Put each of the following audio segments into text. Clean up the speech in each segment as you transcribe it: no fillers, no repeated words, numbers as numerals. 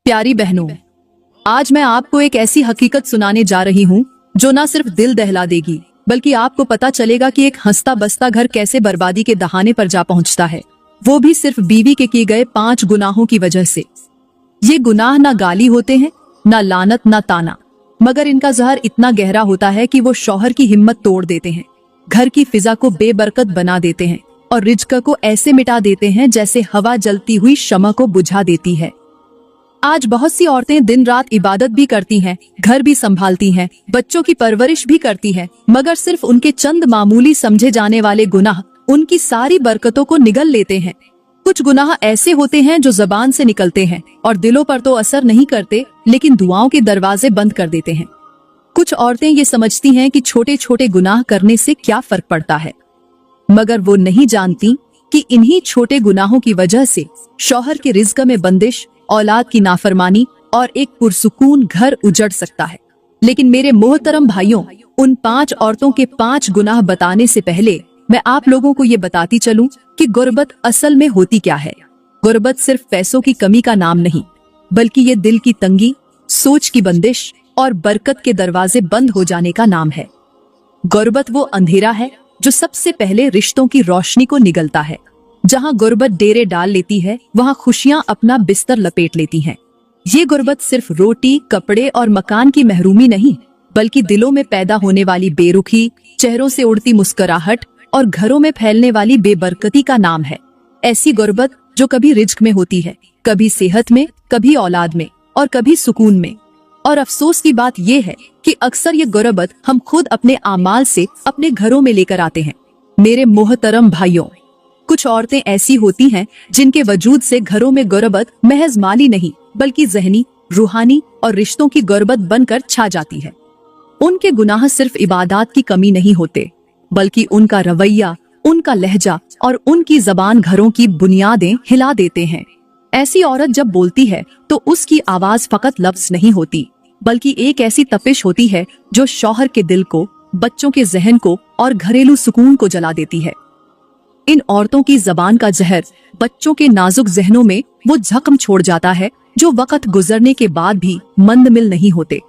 प्यारी बहनों, आज मैं आपको एक ऐसी हकीकत सुनाने जा रही हूँ जो न सिर्फ दिल दहला देगी बल्कि आपको पता चलेगा कि एक हंसता बसता घर कैसे बर्बादी के दहाने पर जा पहुँचता है, वो भी सिर्फ बीवी के किए गए 5 गुनाहों की वजह से। ये गुनाह ना गाली होते हैं, ना लानत, ना ताना, मगर इनका जहर इतना गहरा होता है कि वो शौहर की हिम्मत तोड़ देते हैं, घर की फिजा को बेबरकत बना देते हैं और रिज्क को ऐसे मिटा देते हैं जैसे हवा जलती हुई शमع को बुझा देती है। आज बहुत सी औरतें दिन रात इबादत भी करती हैं, घर भी संभालती हैं, बच्चों की परवरिश भी करती हैं, मगर सिर्फ उनके चंद मामूली समझे जाने वाले गुनाह उनकी सारी बरकतों को निगल लेते हैं। कुछ गुनाह ऐसे होते हैं जो जबान से निकलते हैं और दिलों पर तो असर नहीं करते, लेकिन दुआओं के दरवाजे बंद कर देते हैं। कुछ औरतें ये समझती हैं कि छोटे छोटे गुनाह करने से क्या फर्क पड़ता है, मगर वो नहीं जानती कि इन्हीं छोटे गुनाहों की वजह से शौहर के रिज्क में बंदिश, औलाद की नाफरमानी और एक पुरसुकून घर उजड़ सकता है। लेकिन मेरे मोहतरम भाइयों, उन 5 औरतों के 5 गुनाह बताने से पहले मैं आप लोगों को ये बताती चलूं कि गुर्बत असल में होती क्या है। गुर्बत सिर्फ पैसों की कमी का नाम नहीं, बल्कि ये दिल की तंगी, सोच की बंदिश और बरकत के दरवाजे बंद हो जाने का नाम है। गुर्बत वो अंधेरा है जो सबसे पहले रिश्तों की रोशनी को निगलता है। जहाँ गुर्बत डेरे डाल लेती है, वहाँ खुशियाँ अपना बिस्तर लपेट लेती हैं। ये गुर्बत सिर्फ रोटी, कपड़े और मकान की महरूमी नहीं, बल्कि दिलों में पैदा होने वाली बेरुखी, चेहरों से उड़ती मुस्कुराहट और घरों में फैलने वाली बेबरकती का नाम है। ऐसी गुर्बत जो कभी रिज्क में होती है, कभी सेहत में, कभी औलाद में और कभी सुकून में। और अफसोस की बात यह है कि अक्सर ये गुर्बत हम खुद अपने आमाल से अपने घरों में लेकर आते हैं। मेरे मोहतरम भाइयों, कुछ औरतें ऐसी होती हैं जिनके वजूद से घरों में गुर्बत महज माली नहीं बल्कि ज़हनी, रूहानी और रिश्तों की गुर्बत बनकर छा जाती है। उनके गुनाह सिर्फ इबादत की कमी नहीं होते, बल्कि उनका रवैया, उनका लहजा और उनकी जबान घरों की बुनियादें हिला देते हैं। ऐसी औरत जब बोलती है तो उसकी आवाज फकत लफ्ज नहीं होती, बल्कि एक ऐसी तपिश होती है जो शौहर के दिल को, बच्चों के जहन को और घरेलू सुकून को जला देती है। इन औरतों की जबान का जहर बच्चों के नाजुक जहनों में वो जख्म छोड़ जाता है जो वक्त गुजरने के बाद भी मंदमिल नहीं होते।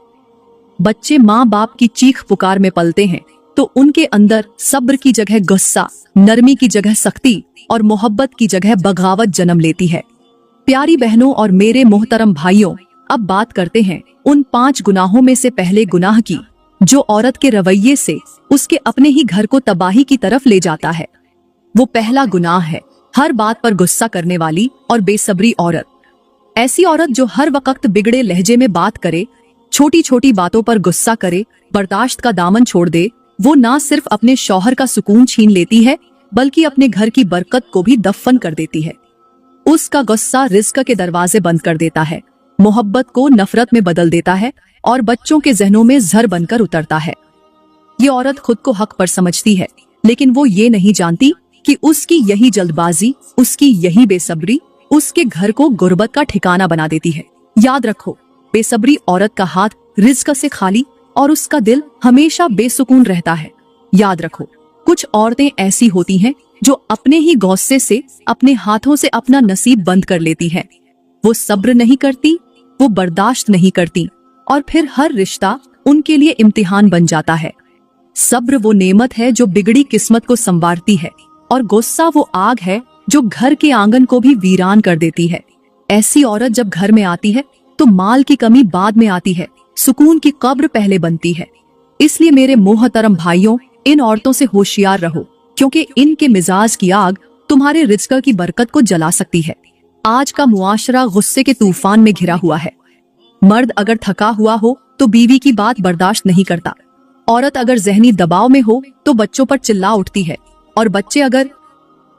बच्चे माँ बाप की चीख पुकार में पलते हैं तो उनके अंदर सब्र की जगह गुस्सा, नरमी की जगह सख्ती और मोहब्बत की जगह बगावत जन्म लेती है। प्यारी बहनों और मेरे मोहतरम भाइयों, अब बात करते हैं उन 5 गुनाहों में से पहले गुनाह की, जो औरत के रवैये से उसके अपने ही घर को तबाही की तरफ ले जाता है। वो पहला गुनाह है हर बात पर गुस्सा करने वाली और बेसब्री औरत। ऐसी औरत जो हर वक्त बिगड़े लहजे में बात करे, छोटी छोटी बातों पर गुस्सा करे, बर्दाश्त का दामन छोड़ दे, वो ना सिर्फ अपने शौहर का सुकून छीन लेती है बल्कि अपने घर की बरकत को भी दफन कर देती है। उसका गुस्सा रिज्क के दरवाजे बंद कर देता है, मोहब्बत को नफरत में बदल देता है और बच्चों के जहनों में जहर बनकर उतरता है। ये औरत खुद को हक पर समझती है, लेकिन वो ये नहीं जानती कि उसकी यही जल्दबाजी, उसकी यही बेसब्री उसके घर को गुर्बत का ठिकाना बना देती है। याद रखो, बेसब्री औरत का हाथ रिज्क से खाली और उसका दिल हमेशा बेसुकून रहता है। याद रखो, कुछ औरतें ऐसी होती हैं जो अपने ही गुस्से से अपने हाथों से अपना नसीब बंद कर लेती हैं। वो सब्र नहीं करती, वो बर्दाश्त नहीं करती और फिर हर रिश्ता उनके लिए इम्तिहान बन जाता है। सब्र वो नेमत है जो बिगड़ी किस्मत को संवारती है और गुस्सा वो आग है जो घर के आंगन को भी वीरान कर देती है। ऐसी औरत जब घर में आती है तो माल की कमी बाद में आती है, सुकून की कब्र पहले बनती है। इसलिए मेरे मोहतरम भाइयों, इन औरतों से होशियार रहो, क्योंकि इनके मिजाज की आग तुम्हारे रिज्क की बरकत को जला सकती है। आज का मुआशरा गुस्से के तूफान में घिरा हुआ है। मर्द अगर थका हुआ हो तो बीवी की बात बर्दाश्त नहीं करता, औरत अगर जहनी दबाव में हो तो बच्चों पर चिल्ला उठती है और बच्चे अगर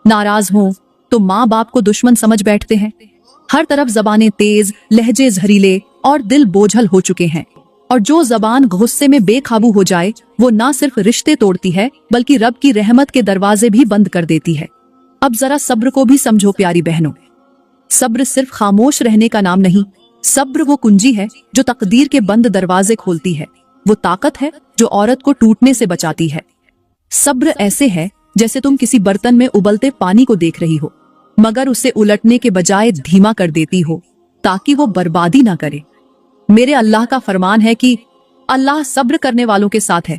नाराज हों तो माँ बाप को दुश्मन समझ बैठते हैं। हर तरफ जबानें तेज, लहजे जहरीले और दिल बोझल हो चुके हैं। और जो जबान गुस्से में बेकाबू हो जाए वो ना सिर्फ रिश्ते तोड़ती है बल्कि रब की रहमत के दरवाजे भी बंद कर देती है। अब जरा सब्र को भी समझो प्यारी बहनों। सब्र सिर्फ खामोश रहने का नाम नहीं, सब्र वो कुंजी है जो तकदीर के बंद दरवाजे खोलती है। वो ताकत है जो औरत को टूटने से बचाती है। सब्र ऐसे है जैसे तुम किसी बर्तन में उबलते पानी को देख रही हो, मगर उसे उलटने के बजाय धीमा कर देती हो ताकि वो बर्बादी ना करे। मेरे अल्लाह का फरमान है कि अल्लाह सब्र करने वालों के साथ है।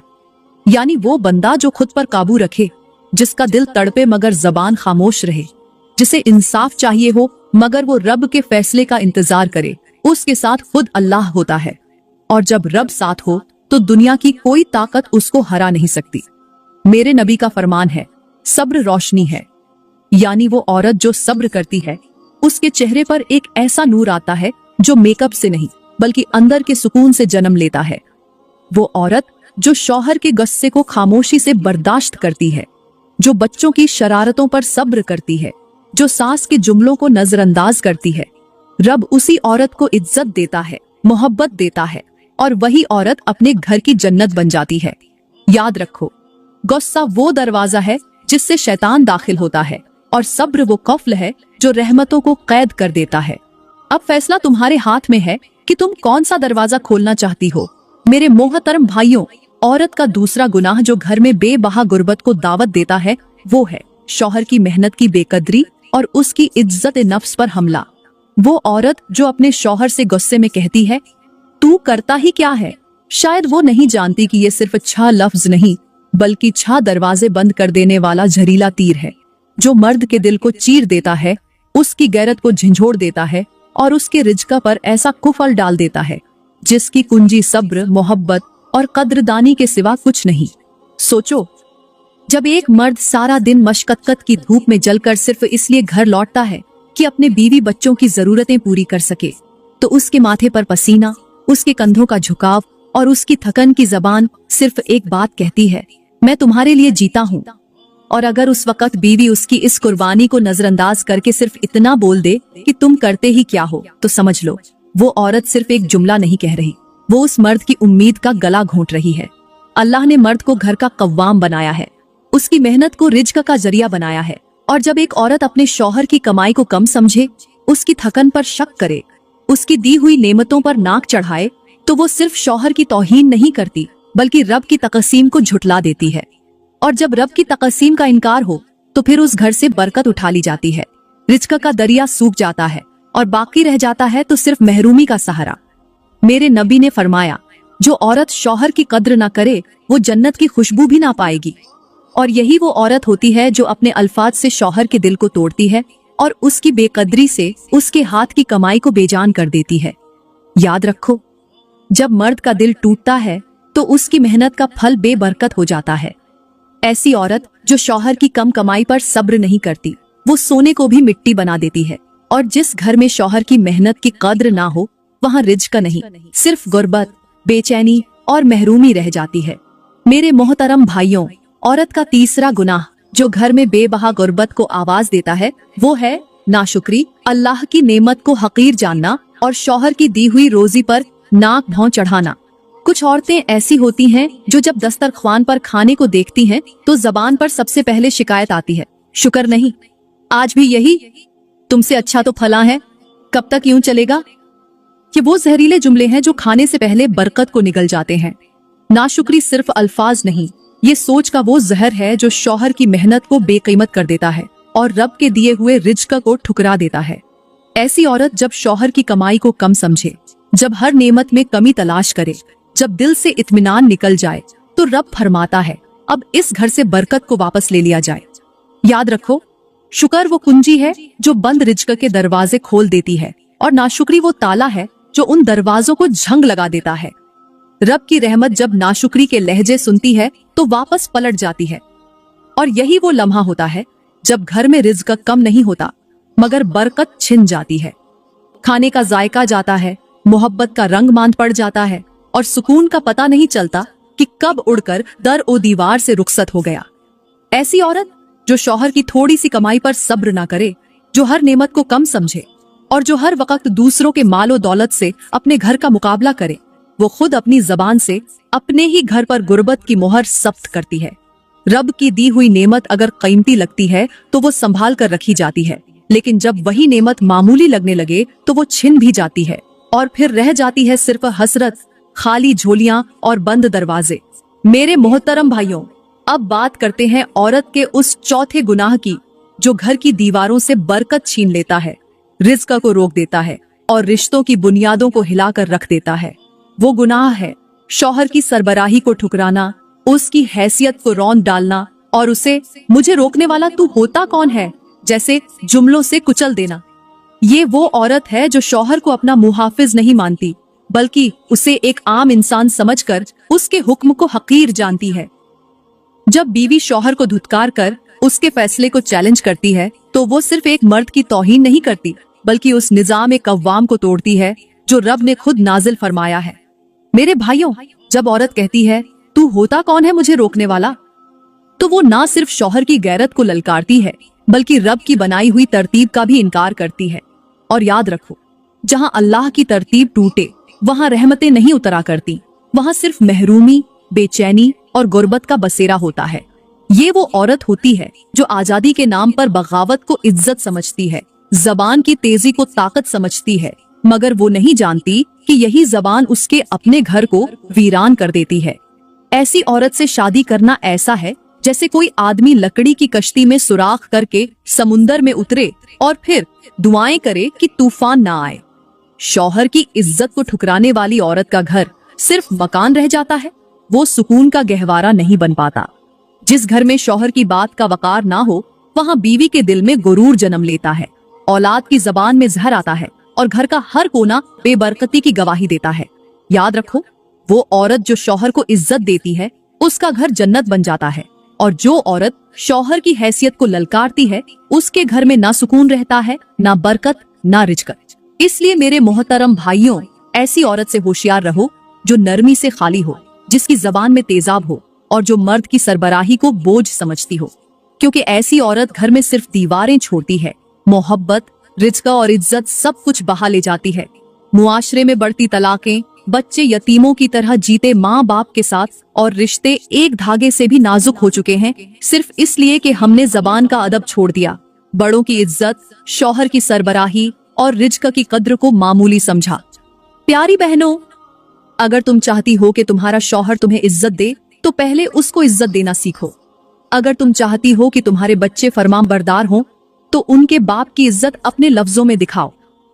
यानी वो बंदा जो खुद पर काबू रखे, जिसका दिल तड़पे मगर जबान खामोश रहे, जिसे इंसाफ चाहिए हो मगर वो रब के फैसले का इंतजार करे, उसके साथ खुद अल्लाह होता है। और जब रब साथ हो तो दुनिया की कोई ताकत उसको हरा नहीं सकती। मेरे नबी का फरमान है, सब्र रोशनी है। यानी वो औरत जो सब्र करती है, उसके चेहरे पर एक ऐसा नूर आता है जो मेकअप से नहीं बल्कि अंदर के सुकून से जन्म लेता है। वो औरत जो शौहर के गुस्से को खामोशी से बर्दाश्त करती है, जो बच्चों की शरारतों पर सब्र करती है, जो सास के जुमलों को नजरअंदाज करती है, रब उसी औरत को इज्जत देता है, मोहब्बत देता है और वही औरत अपने घर की जन्नत बन जाती है। याद रखो, गुस्सा वो दरवाजा है जिससे शैतान दाखिल होता है और सब्र वो कफ्ल है जो रहमतों को कैद कर देता है। अब फैसला तुम्हारे हाथ में है कि तुम कौन सा दरवाजा खोलना चाहती हो। मेरे मोहतरम भाइयों, औरत का दूसरा गुनाह जो घर में बेबहा गुर्बत को दावत देता है वो है शौहर की मेहनत की बेकदरी और उसकी इज्जत नफ्स पर हमला। वो औरत जो अपने शौहर से गुस्से में कहती है, तू करता ही क्या है। शायद वो नहीं जानती कि ये सिर्फ 6 लफ्ज नहीं बल्कि 6 दरवाजे बंद कर देने वाला जहरीला तीर है, जो मर्द के दिल को चीर देता है, उसकी गैरत को झंझोड़ देता है और उसके रिज्क पर ऐसा कुफल डाल देता है जिसकी कुंजी सब्र, मोहब्बत और कद्रदानी के सिवा कुछ नहीं। सोचो, जब एक मर्द सारा दिन मशक्कत की धूप में जलकर सिर्फ इसलिए घर लौटता है कि अपने बीवी बच्चों की जरूरतें पूरी कर सके, तो उसके माथे पर पसीना, उसके कंधों का झुकाव और उसकी थकन की जबान सिर्फ एक बात कहती है, मैं तुम्हारे लिए जीता हूँ। और अगर उस वक्त बीवी उसकी इस कुर्बानी को नजरअंदाज करके सिर्फ इतना बोल दे कि तुम करते ही क्या हो, तो समझ लो वो औरत सिर्फ एक जुमला नहीं कह रही, वो उस मर्द की उम्मीद का गला घोंट रही है। अल्लाह ने मर्द को घर का कव्वाम बनाया है, उसकी मेहनत को रिज्क का जरिया बनाया है। और जब एक औरत अपने शौहर की कमाई को कम समझे, उसकी थकन पर शक करे, उसकी दी हुई नेमतों पर नाक चढ़ाए, तो वो सिर्फ शौहर की तौहीन नहीं करती बल्कि रब की तकसीम को झुठला देती है। और जब रब की तकसीम का इनकार हो तो फिर उस घर से बरकत उठा ली जाती है, रिज्क का दरिया सूख जाता है और बाकी रह जाता है तो सिर्फ महरूमी का सहारा। मेरे नबी ने फरमाया, जो औरत शौहर की कद्र ना करे वो जन्नत की खुशबू भी ना पाएगी। और यही वो औरत होती है जो अपने अल्फाज से शौहर के दिल को तोड़ती है और उसकी बेकदरी से उसके हाथ की कमाई को बेजान कर देती है। याद रखो, जब मर्द का दिल टूटता है तो उसकी मेहनत का फल बेबरकत हो जाता है। ऐसी औरत जो शौहर की कम कमाई पर सब्र नहीं करती, वो सोने को भी मिट्टी बना देती है। और जिस घर में शौहर की मेहनत की कद्र ना हो, वहाँ रिज्क नहीं, सिर्फ गुर्बत, बेचैनी और महरूमी रह जाती है। मेरे मोहतरम भाइयों, औरत का तीसरा गुनाह जो घर में बेबहा गुर्बत को आवाज देता है वो है नाशुक्री, अल्लाह की नेमत को हकीर जानना और शौहर की दी हुई रोजी पर नाक भौं चढ़ाना। कुछ औरतें ऐसी होती हैं जो जब दस्तरख्वान पर खाने को देखती हैं तो जबान पर सबसे पहले शिकायत आती है, शुक्र नहीं, आज भी यही, तुमसे अच्छा तो फला है, कब तक यूं चलेगा। ये वो जहरीले जुमले हैं जो खाने से पहले बरकत को निगल जाते हैं। नाशुक्री सिर्फ अल्फाज नहीं, ये सोच का वो जहर है जो शौहर की मेहनत को बेकीमत कर देता है और रब के दिए हुए रिज्क को ठुकरा देता है। ऐसी औरत जब शौहर की कमाई को कम समझे, जब हर नेमत में कमी तलाश करे, जब दिल से इत्मीनान निकल जाए, तो रब फरमाता है, अब इस घर से बरकत को वापस ले लिया जाए। याद रखो, शुक्र वो कुंजी है जो बंद रिज्क के दरवाजे खोल देती है और नाशुक्री वो ताला है जो उन दरवाजों को झंग लगा देता है। रब की रहमत जब नाशुक्री के लहजे सुनती है तो वापस पलट जाती है। और यही वो लम्हा होता है जब घर में रिज्क कम नहीं होता मगर बरकत छिन जाती है। खाने का जायका जाता है, मोहब्बत का रंग मांद पड़ जाता है और सुकून का पता नहीं चलता कि कब उड़कर दर ओ दीवार से रुखसत हो गया। ऐसी औरत जो शौहर की थोड़ी सी कमाई पर सब्र ना करे, जो हर नेमत को कम समझे और जो हर वक्त दूसरों के मालो दौलत से अपने घर का मुकाबला करे, वो खुद अपनी जबान से अपने ही घर पर गुर्बत की मोहर सख्त करती है। रब की दी हुई नेमत अगर कीमती लगती है तो वो संभाल कर रखी जाती है, लेकिन जब वही नेमत मामूली लगने लगे तो वो छिन भी जाती है और फिर रह जाती है सिर्फ हसरत, खाली झोलियां और बंद दरवाजे। मेरे मोहतरम भाइयों, अब बात करते हैं औरत के उस चौथे गुनाह की जो घर की दीवारों से बरकत छीन लेता है, रिज्क को रोक देता है और रिश्तों की बुनियादों को हिलाकर रख देता है। वो गुनाह है शौहर की सरबराही को ठुकराना, उसकी हैसियत को रौंद डालना और उसे मुझे रोकने वाला तू होता कौन है जैसे जुमलों से कुचल देना। ये वो औरत है जो शौहर को अपना मुहाफिज नहीं मानती, बल्कि उसे एक आम इंसान समझकर उसके हुक्म को हकीर जानती है। जब बीवी शौहर को धुतकार कर उसके फैसले को चैलेंज करती है तो वो सिर्फ एक मर्द की तौहीन नहीं करती, बल्कि उस निजाम कव्वाम को तोड़ती है जो रब ने खुद नाजिल फरमाया है। मेरे भाइयों, जब औरत कहती है तू होता कौन है मुझे रोकने वाला, तो वो ना सिर्फ शौहर की गैरत को ललकारती है, बल्कि रब की बनाई हुई तरतीब का भी इनकार करती है। और याद रखो, जहां अल्लाह की तरतीब टूटे वहां रहमतें नहीं उतरा करती, वहां सिर्फ महरूमी, बेचैनी और गुर्बत का बसेरा होता है। ये वो औरत होती है जो आजादी के नाम पर बगावत को इज्जत समझती है, जबान की तेजी को ताकत समझती है, मगर वो नहीं जानती कि यही जबान उसके अपने घर को वीरान कर देती है। ऐसी औरत से शादी करना ऐसा है जैसे कोई आदमी लकड़ी की कश्ती में सुराख करके समुंदर में उतरे और फिर दुआएं करे कि तूफान ना आए। शौहर की इज्जत को ठुकराने वाली औरत का घर सिर्फ मकान रह जाता है, वो सुकून का गहवारा नहीं बन पाता। जिस घर में शौहर की बात का वकार ना हो, वहाँ बीवी के दिल में गुरूर जन्म लेता है, औलाद की जबान में जहर आता है और घर का हर कोना बेबरकती की गवाही देता है। याद रखो, वो औरत जो शौहर को इज्जत देती है उसका घर जन्नत बन जाता है, और जो औरत शौहर की हैसियत को ललकारती है उसके घर में ना सुकून रहता है, ना बरकत, ना रिजकत। इसलिए मेरे मोहतरम भाइयों, ऐसी औरत से होशियार रहो जो नरमी से खाली हो, जिसकी जबान में तेजाब हो और जो मर्द की सरबराही को बोझ समझती हो, क्योंकि ऐसी औरत घर में सिर्फ दीवारें छोड़ती है, मोहब्बत, रिज़्क़ और इज्जत सब कुछ बहा ले जाती है। मुआशरे में बढ़ती तलाकें, बच्चे यतीमों की तरह जीते माँ बाप के साथ, और रिश्ते एक धागे से भी नाजुक हो चुके हैं सिर्फ इसलिए कि हमने जबान का अदब छोड़ दिया, बड़ों की इज्जत, शौहर की सरबराही और रिज़्क़ की कद्र को मामूली समझा। प्यारी बहनों, अगर तुम चाहती हो कि तुम्हारा शौहर तुम्हें इज्जत दे तो पहले उसको इज्जत देना सीखो। अगर तुम चाहती हो कि तुम्हारे बच्चे फरमाबरदार हों तो उनके बाप की इज्जत अपने लफ्जों में दिखाओ।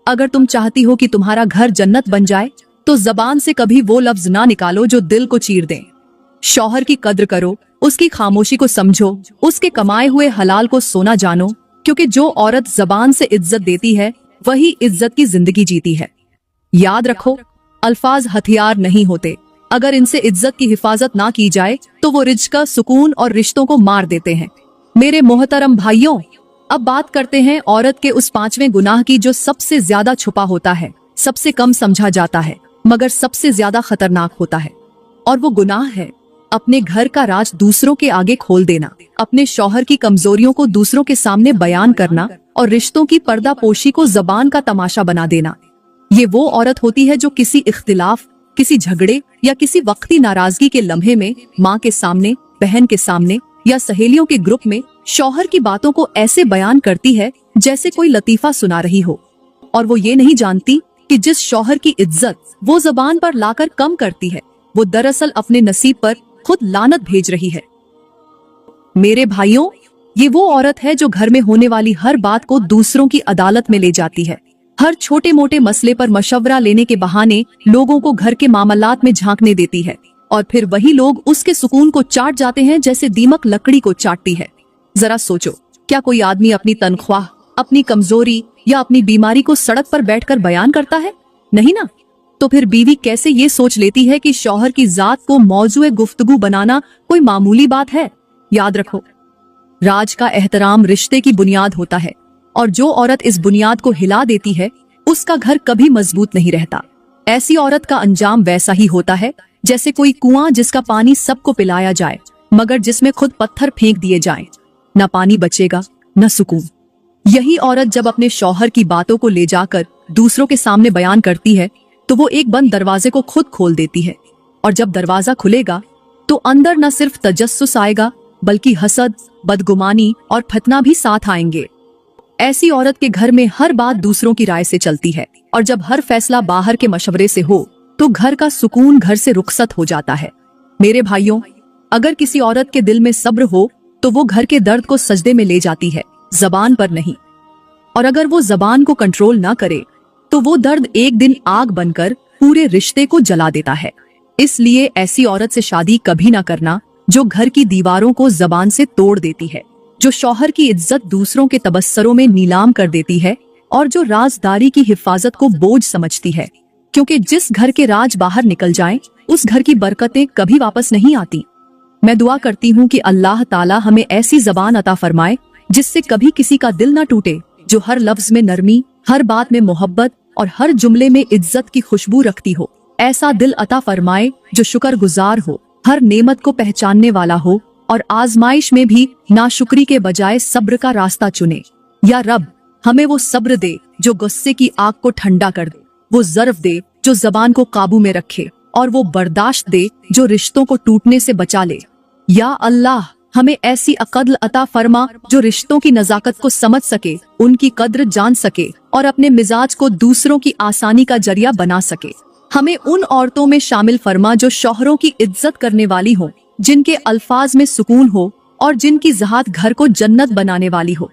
अगर तुम चाहती हो कि तुम्हारा घर जन्नत बन जाए तो जबान से कभी वो लफ्ज ना निकालो जो दिल को चीर दें। शौहर की कद्र करो, उसकी खामोशी को समझो, उसके कमाए हुए हलाल को सोना जानो, क्योंकि जो औरत जबान से इज्जत देती है वही इज्जत की जिंदगी जीती है। याद रखो, अल्फाज हथियार नहीं होते, अगर इनसे इज्जत की हिफाजत ना की जाए तो वो रिज़्क़, सुकून और रिश्तों को मार देते हैं। मेरे मोहतरम भाइयों, अब बात करते हैं औरत के उस पांचवें गुनाह की जो सबसे ज्यादा छुपा होता है, सबसे कम समझा जाता है, मगर सबसे ज्यादा खतरनाक होता है। और वो गुनाह है अपने घर का राज दूसरों के आगे खोल देना, अपने शौहर की कमजोरियों को दूसरों के सामने बयान करना और रिश्तों की पर्दापोशी को जबान का तमाशा बना देना। ये वो औरत होती है जो किसी इख्तिलाफ, किसी झगड़े या किसी वक्ती नाराजगी के लम्हे में माँ के सामने, बहन के सामने या सहेलियों के ग्रुप में शौहर की बातों को ऐसे बयान करती है जैसे कोई लतीफा सुना रही हो, और वो ये नहीं जानती कि जिस शौहर की इज्जत वो जबान पर लाकर कम करती है, वो दरअसल अपने नसीब पर खुद लानत भेज रही है। मेरे भाइयों, ये वो औरत है जो घर में होने वाली हर बात को दूसरों की अदालत में ले जाती है, हर छोटे मोटे मसले पर मशवरा लेने के बहाने लोगों को घर के मामलात में झांकने देती है, और फिर वही लोग उसके सुकून को चाट जाते हैं जैसे दीमक लकड़ी को चाटती है। जरा सोचो, क्या कोई आदमी अपनी तनख्वाह, अपनी कमजोरी या अपनी बीमारी को सड़क पर बैठकर बयान करता है? नहीं ना। तो फिर बीवी कैसे ये सोच लेती है कि शौहर की जात को मौजूए गुफ्तगू बनाना कोई मामूली बात है? याद रखो, राज का एहतराम रिश्ते की बुनियाद होता है, और जो औरत इस बुनियाद को हिला देती है उसका घर कभी मजबूत नहीं रहता। ऐसी औरत का अंजाम वैसा ही होता है जैसे कोई कुआं जिसका पानी सबको पिलाया जाए मगर जिसमें खुद पत्थर फेंक दिए जाएं। न पानी बचेगा न सुकून। यही औरत जब अपने शौहर की बातों को ले जाकर दूसरों के सामने बयान करती है तो वो एक बंद दरवाजे को खुद खोल देती है, और जब दरवाजा खुलेगा तो अंदर न सिर्फ तजस्सुस आएगा बल्कि हसद, बदगुमानी और फतना भी साथ आएंगे। ऐसी औरत के घर में हर बात दूसरों की राय से चलती है, और जब हर फैसला बाहर के मशवरे से हो तो घर का सुकून घर से रुखसत हो जाता है। मेरे भाइयों, अगर किसी औरत के दिल में सब्र हो तो वो घर के दर्द को सजदे में ले जाती है, जबान पर नहीं। और अगर वो जबान को कंट्रोल ना करे तो वो दर्द एक दिन आग बनकर पूरे रिश्ते को जला देता है। इसलिए ऐसी औरत से शादी कभी ना करना जो घर की दीवारों को जबान से तोड़ देती है, जो शौहर की इज्जत दूसरों के तबस्सरों में नीलाम कर देती है और जो राजदारी की हिफाजत को बोझ समझती है। क्योंकि जिस घर के राज बाहर निकल जाएं, उस घर की बरकतें कभी वापस नहीं आती। मैं दुआ करती हूँ कि अल्लाह ताला हमें ऐसी जबान अता फरमाए जिससे कभी किसी का दिल न टूटे, जो हर लफ्ज में नरमी, हर बात में मोहब्बत और हर जुमले में इज्जत की खुशबू रखती हो। ऐसा दिल अता फरमाए जो शुक्रगुजार हो, हर नेमत को पहचानने वाला हो और आजमाइश में भी नाशुक्री के बजाय सब्र का रास्ता चुने। या रब, हमें वो सब्र दे जो गुस्से की आग को ठंडा कर दे, वो ज़र्फ दे जो जबान को काबू में रखे, और वो बर्दाश्त दे जो रिश्तों को टूटने से बचा ले। या अल्लाह, हमें ऐसी अक़ल अता फरमा जो रिश्तों की नज़ाकत को समझ सके, उनकी कद्र जान सके और अपने मिजाज को दूसरों की आसानी का जरिया बना सके। हमें उन औरतों में शामिल फरमा जो शौहरों की इज्जत करने वाली हो, जिनके अल्फाज में सुकून हो और जिनकी ज़हात घर को जन्नत बनाने वाली हो।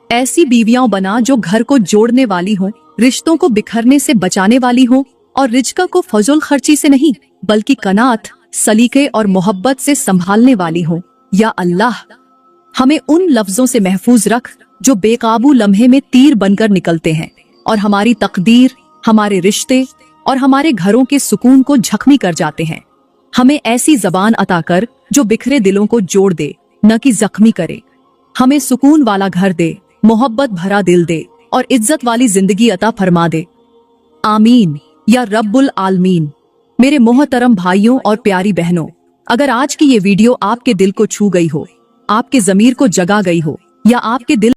ऐसी बीवियां बना जो घर को जोड़ने वाली हो, रिश्तों को बिखरने से बचाने वाली हो और रिज्क को फजूल खर्ची से नहीं बल्कि कनात, सलीके और मोहब्बत से संभालने वाली हो। या अल्लाह, हमें उन लफ्जों से महफूज रख जो बेकाबू लम्हे में तीर बनकर निकलते हैं और हमारी तकदीर, हमारे रिश्ते और हमारे घरों के सुकून को जख्मी कर जाते हैं। हमें ऐसी जबान अता कर जो बिखरे दिलों को जोड़ दे, न कि जख्मी करे। हमें सुकून वाला घर दे, मोहब्बत भरा दिल दे और इज्जत वाली जिंदगी अता फरमा दे। आमीन या रब्बुल आलमीन। मेरे मोहतरम भाइयों और प्यारी बहनों, अगर आज की ये वीडियो आपके दिल को छू गई हो, आपके ज़मीर को जगा गई हो या आपके दिल